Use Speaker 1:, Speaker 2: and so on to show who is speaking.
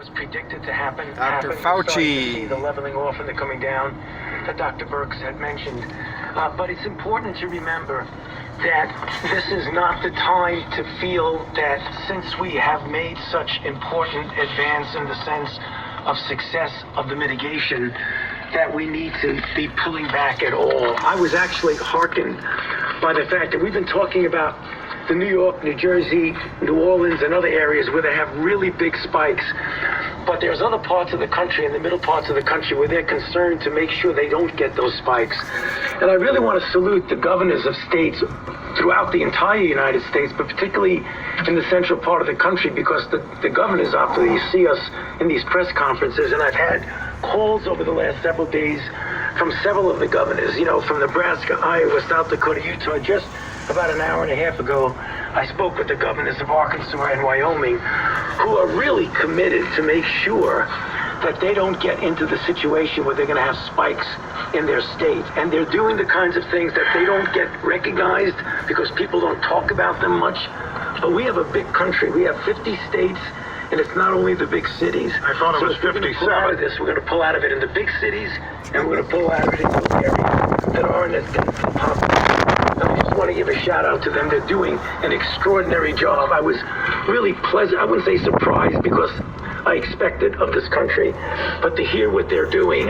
Speaker 1: was predicted to happen.
Speaker 2: Dr. Fauci.
Speaker 1: We're starting to see the leveling off and the coming down that Dr. Birx had mentioned. But it's important to remember that this is not the time to feel that since we have made such important advance in the sense of success of the mitigation, that we need to be pulling back at all. I was actually heartened by the fact that we've been talking about the New York, New Jersey, New Orleans, and other areas where they have really big spikes. But there's other parts of the country, in the middle parts of the country, where they're concerned to make sure they don't get those spikes. And I really want to salute the governors of states throughout the entire United States, but particularly in the central part of the country, because the governors, after you see us in these press conferences, and I've had calls over the last several days from several of the governors, you know, from Nebraska, Iowa, South Dakota, Utah. Just about an hour and a half ago, I spoke with the governors of Arkansas and Wyoming, who are really committed to make sure that they don't get into the situation where they're going to have spikes in their state. And they're doing the kinds of things that they don't get recognized because people don't talk about them much. But we have a big country. We have 50 states, and it's not only the big cities.
Speaker 3: I thought it was 57.
Speaker 1: We're going to pull out of it in the big cities, and we're going to pull out of it in those areas that aren't as popular. I just want to give a shout out to them. They're doing an extraordinary job. I was really pleasant. I wouldn't say surprised because I expected of this country, but to hear what they're doing